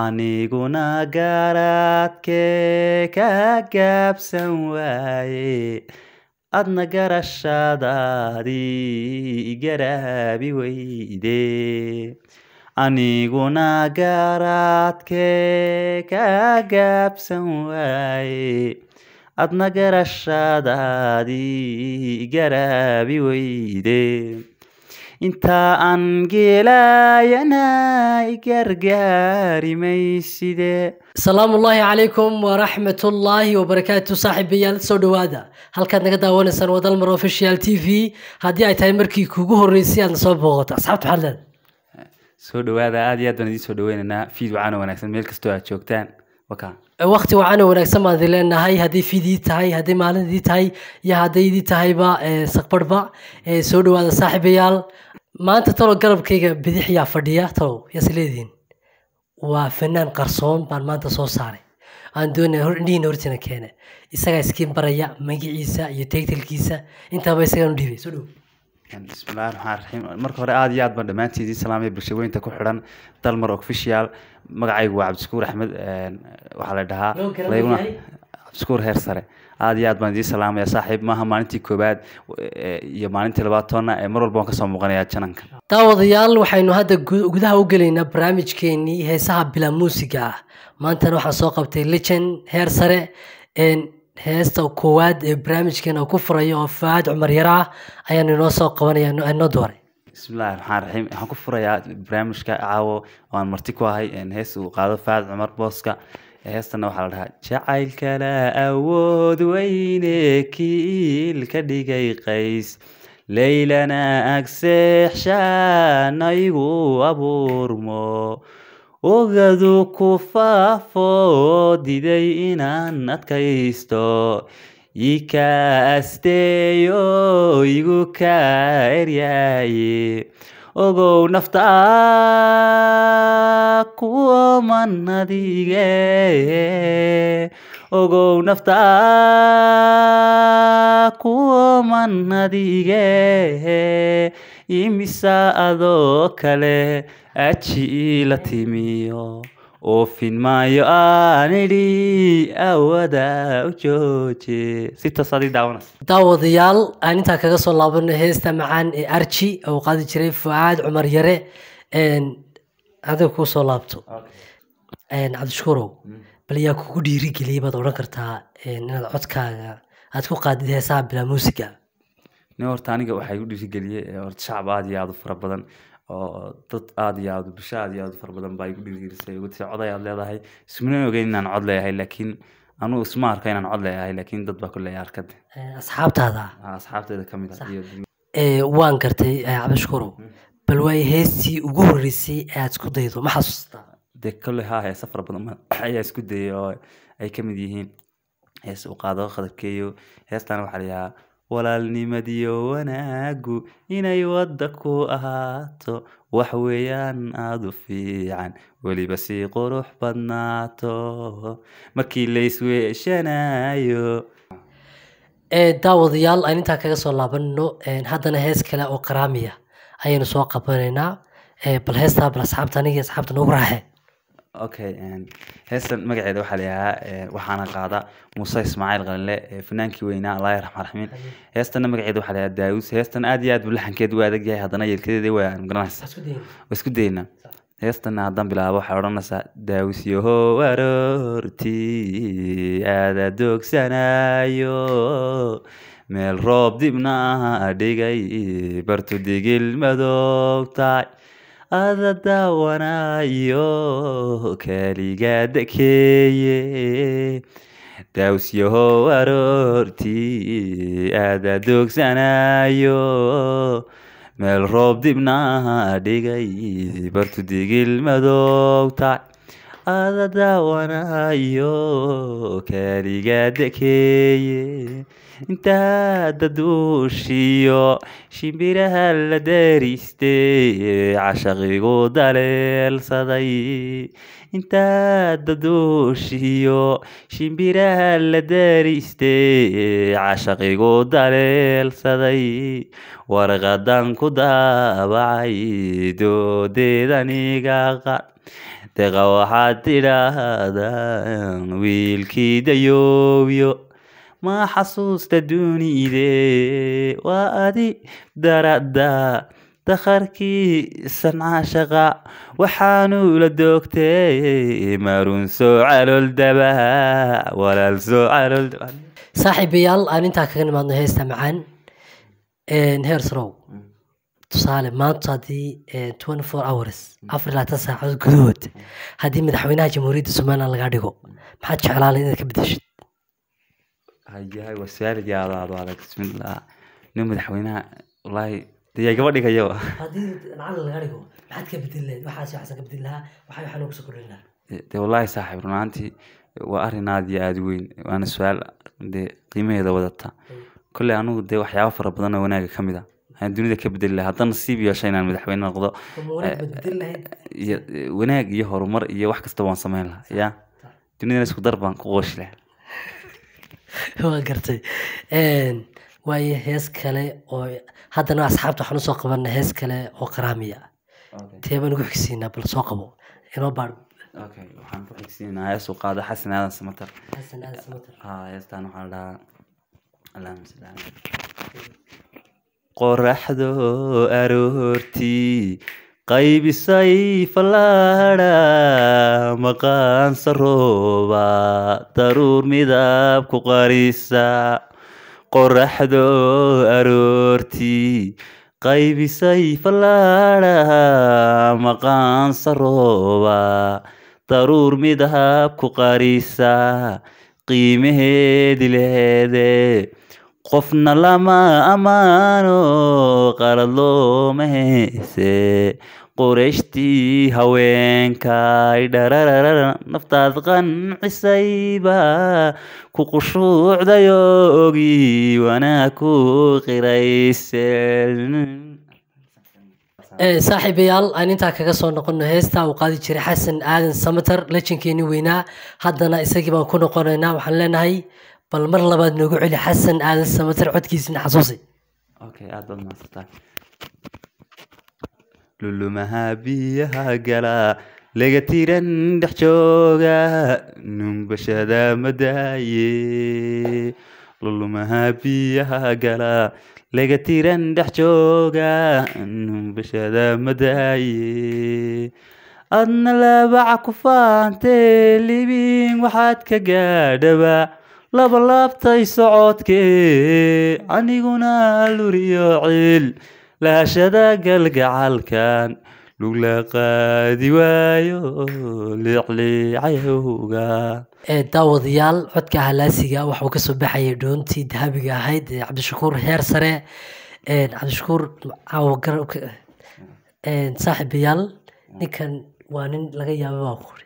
aniguna garaadkee ka gaabsan waaye adna garashadaadii garaabi weyde aniguna garaadkee ka gaabsan waaye adna garashadaadii garaabi weyde inta aan geelayana gargaari mayside. السلام الله عليكم ورحمة الله وبركاته صاحبي سو دوادا halkaad naga daawanaysan wadal mar official TV hadii ay tahay markii kugu horeysay aad soo booqato asxaabta xalad soo dhawaada aad iyo aad baan idin soo dhaweynaynaa fiid wacana wanaagsan meel kasto aad joogtaan waqti wacana wanaagsan baan leenahay hadii fiidii tahay hadii maalintii tahay iyo hadii tahayba saqbarba soo dhawaada saaxiibayaal maanta talo garabkayga bidix yaa fadhiya talo yasleedin waa fanaan qarsoon baan maanta soo saaray aan doonay indhihiina hortina keena isaga iskiin baraya magaciisa iyo title-kiisa intaba isaga u dhiibay soo dhow bismillaahir rahmaanir rahiim marka hore aad iyo aad baan dhamaantiidii salaamay bulshooyinka ku xiran dalmar official magacaygu waa Cabdishakuur Axmed waxa la dhahaa leeyuna Cabdishakuur heer sare aad iyo aad baan idin salaamaya saaxiib maaha maalintii koobaad iyo maalintii labaad toona mar walba waan ka soo muuqanayaa jananka daawadayaal waxaynu hadda gudaha u galeynaa barnaamijkeennii heesaha bila muusiga ah maantana waxaan soo qabtay legend heer sare heesta koowaad ee barnaamijkeena ku furayo oo Faad Cumar Yara ayaan inoo soo qabanayaa inoo dooray bismillaahir rahmaanir rahiim waxaan ku furayaa barnaamijka caawo waan marti ku ahay hees uu qaado Faad Cumar Booska heestana waxaa la dhahaa jacaylka la awood weyne kiil ka dhigay qays leylana agseexshaan aygu abuurmo ogadu ku faafo diday inaan adkaysto ika asteeyo igu ka eryaaye ogow naftaa kuman adige ogow naftaa kuman adige imisa adoo kale aji la timiyo oofin maayo aanidhi awada u jooje si taasadi daawadayaal aan intaa kaga soo laabano heesta macaan ee arji oo qaadi jiray Faad Cumar Yare adiga ku soo laabto Cabdishakuur bal yaa kugu dhiirigeliyay baad oran kartaa inaad codkaaga aad ku qaadid heesaha bila muusiga horta aniga waxay igu dhiirigeliyay horta shacab aad iyo aad u fara badan oo dad aad iyo aad bulsho aad iyo aad fara badan baa igu dhiirigelisay ugu tii coday aad leedahay ismana ogeyn inaan cod leeyahay laakiin anu isma arka inaan cod leeyahay laakiin dad baa ku leeyahay arkad asxaabtaada kamid ah waan gartay Cabdishakuur bal way heestii ugu horeysay aad isku daydo ma xasuustaa de kale heesa fara badan ayaa isku dayay oo ay kamid yihiin hees uu qaado qadabkeeyo heestana waxa la yiraahdaa walaalnimadiyo wanaagu inay wada ku ahaato wax weeyaan aad u fiican waliba si qurux badnaato markii la isweeshanayo daawadayaal aan intaa kaga soo laabano haddana hees kale oo qaraamiya ayaynu soo qabanaynaa bal heestaa bal asxaabta aniga asxaabta noogu raaxe okay heestan magaceeda waxa la yiraahdaa waxaana qaada Muuse Ismaaciil Qalinle fanaankii weynaa Allah yarxamah raxmiin heestan magaceeda waxa la yiraahdaa Daawus heestan aad iyo aad bulaxankeed waa adag yahay haddana yeelkeeda waa aan garanaysaa isku dayna heestan hadan bilaabo waxa oranaysaa Daawus yaho aroorti aada doogsanayo meel roob dibna dhigay bartu digil madowtay ada daawanayo kaliga dakeeye Daawus yaho aroorti aada doogsanayo meel roob dibna dhigay bartu digil madowtay ada daawanayo kaliga dakeeye inta daduushiyo shimbiraha la daristay cashaqigu daleelsaday inta daduushiyo shimbiraha la daristay cashaqigu daleelsaday warqadan ku daabacay doodeedaniga qad deeqa waxaad tidhaahdaan wiilkii dayoobiyo ma xasuusta dunide waa adi darada dakharkii sancaashaqa waxaanu la doogtay marun soo calool daba walaal soo calool daba saaxiibayaal aan intaa kaga nimaadno heesta macaan heer sarow tusaale maanta haddii 24 hours 24 saacadood gudahood haddii madaxweynaha jamhuuriyadda somaliland lagaa dhigo maxaad jeclaan inaad ka bedeshid hayahay waa su-aal yaadaado adag bismillah nin madaxweynaha wallaahi dee gaba dhigayo haddii lacag lagaa dhigo maxaad ka bedeli lahayd waxaas ka bedeli lahaa waxaa noogu soo kordhin lahaa dee wallaahi saaxiib runaantii waa arrin aad iyo aad u weyn waana su-aal dee qiimaheeda wadata kolley anugu dee waxyaabo fara badan oo wanaaga ka mid a ayaan dunida ka bedeli lahaa haddana nasiib yeesho inaan madaxweyne noqdo wanaag iyo horumar iyo wax kasta waan samayn lahaa ya dunidana isku dar baan ku qooshi lahaa waa gartay waayo hees kale oo haddana asxaabta waxaan usoo qabana hees kale oo qaraamiya teebaan ugu xigsiinaa bal soo qabo inoo baadh okay waxaan ku xigsiinaa heesuu qaado xasan aadan samatar heestaan waxaa la dhahaa allahumma salli ala qoraxdo aroortii qaybisay fallaadha maqaansa rooba daruur midab ku qarisa qoraxdo aroortii qaybisay fallaadha maqaansa rooba daruur midab ku qarisa qiimaheedi leede qofna lama ammaano qalad looma heese qorashtii haweenkay dhararara naftaad qancisayba ku qushuucdayo ogi wanaag ku qirayse saaxiibayaal aan intaa kaga soo noqono heesta uu qaadi jiray xasan aadan samatar lejankeeni weynaa haddana isagii baan ku noqonaynaa waxaan leenahay bal mar labaad noogu celi xasan aadan samatar codkiisina xasuusi okay aad baad mahadsantahay lulumaha biyaha gala laga tiran dhex jooga numbashada madaaye lulumaha biyaha gala laga tiran dhex jooga numbashada madaaye adna labaca ku faantee libin waxaad ka gaadhaba laba laabtay socodkee aniguna luriyo ciil laashada galgacalkan lugla qaadi waayo liicliicayowga daawadayaal codka halaasiga waxuu kasoo baxayay dhoontii dahabiga ahayd cabdishakuur heer sare cabdishakuur saaxiibayaal ninkan waa nin laga yaaba baa qori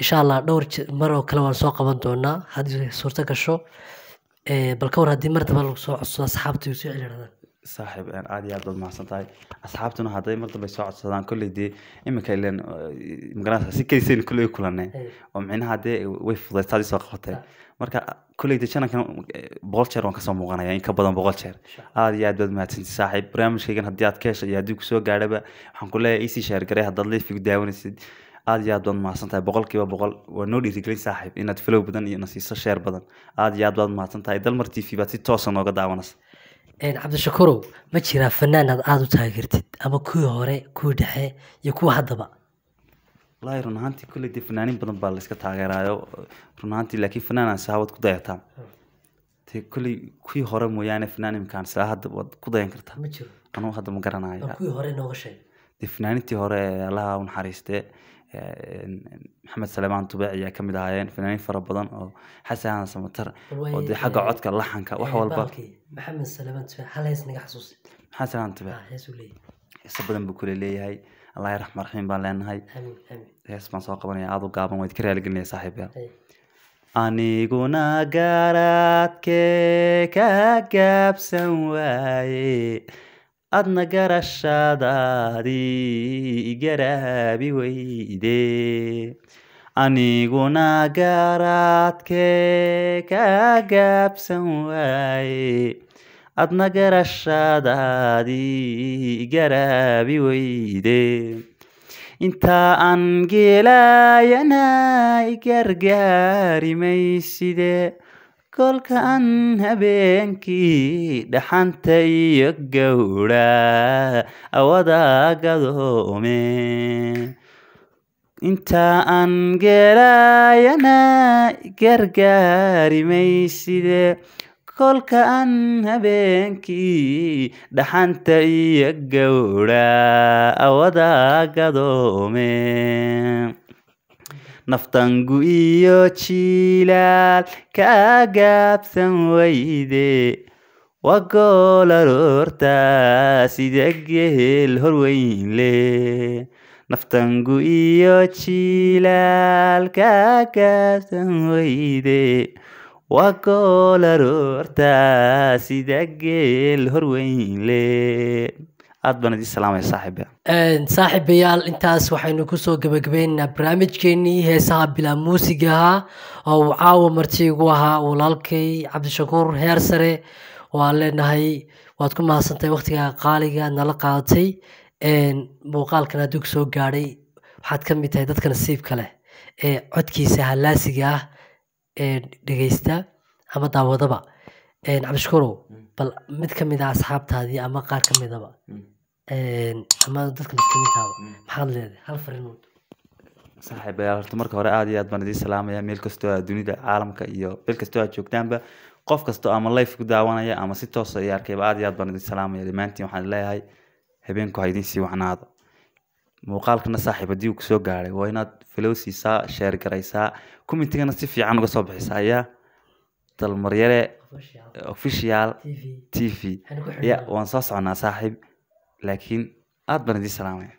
insha allah dhowr mar oo kale waan soo qaban doonaa haddii suurto gasho bal ka war haddii mar daba lagu soo codsado asxaabta igu soo celiradaan saaxiib aad iyo aad baad mahadsan tahay asxaabtuna hadday mar dambe soo codsadaan kolley dee iminka ileen magaranaysa si kelisayn kolley kulanay oo micnaha dee way fudaystaadii soo qabatay marka kolley dee janankan 100 jeer waan kasoo muuqanaya in ka badan 100 jeer aad iyo aad baad mahadsantihiin saaxiib barnaamijkaygan haddii aad ka heshay iyo haddii kusoo gaadhaba waxaan ku leeyahay isii sheer garay haddaad leefigu daawanaysid aad iyo aad baad mahadsan tahay 100% waa noo dhiirigelin saaxiib inaad flow badan iyo nasiiso sheer badan aad iyo aad baad mahadsan tahay dalmar TV baad si toos ah nooga daawanaysa cabdishakuurow ma jiraa fanaan aad u taageertid ama kuwii hore kuwii dhexe iyo kuwa haddaba wallaahi run ahaantii kolley dee fanaanin badan baa layska taageeraayo run ahaantii laakiin fanaan aan saawad ku dayataan dee kolley kuwii hore mooyaane fanaan imkaan saa hadda waad ku dayan kartaa ma jiro anugu hadda ma garanayo kuwii hore nooga sheeg dee fanaanintii hore allaha u naxariistee maxamed saleemaan tubeec ayaa ka mid ahaayeen fanaanin fara badan oo xasan aadan samatar oo dee xagga codka laxanka wax walba maxamed saleemaan tubeec hal hees naga xasuusi maxamed saleemaan tubeec heesuu leeyahay heeso badan buu kule leeyahay allah raxmaan raxiim baan leenahay hees baan soo qabanaya aad u gaaban waad ka raaligelinaya saaxiibayaal aniguna garaadkee ka gaabsan waaye adna garashadaadii garaabi weyde aniguna garaadkee ka gaabsan waaye adna garashadaadii garaabi weyde inta aan geelayana gargaari mayside kolka aan habeenkii dhaxanta iyo gowra awada gadoome inta aan geelayana gargaari mayside kolka aan habeenkii dhaxanta iyo gowra awada gadoome naftangu iyo jilaal ka gaabsan wayde wagool aroorta sida geel horweynle naftangu iyo jilaal ka gaabsan wayde wagool aroorta sida geel horweynle aad baan idin salaamaya saaxiiba saaxiibayaal intaas waxaynu kusoo gabagabaynaynaa barnaamijkeenii heesaha bilaa muusiga ahaa oo uu caawa marti igu ahaa walaalkay cabdishakuur heer sare waan leenahay waad ku mahadsantahay waqtigaa qaaliga nala qaadatay muuqaalkan hadduu kusoo gaadhay waxaad ka mid tahay dadka nasiibka leh ee codkiisa halaasiga ah ee dhegeysta ama daawadaba cabdishakuurow bal mid ka mid ah asxaabtaadii ama qaar ka midaba ama dadka muslimiintaaba maxaad leedahay hal fariin saaxiibayaal horta marka hore aad iyo aad baan idin salaamaya meel kastoo aad dunida caalamka iyo meel kastoo aad joogtaanba qof kastoo ama live ku daawanaya ama si toos ah arkayba aad iyo aad baan idin salaamaya dhammaantiin waxaan leeyahay habeenku ha idin sii wacnaado muuqaalkana saaxiib haddii uu kusoo gaadhay waa inaad follow siisaa share garaysaa commentigana si fiican uga soo bixisaa ayaa dalmaryare official TV ya waan soo soconaa saaxiib laakiin aad baan idin salaamaya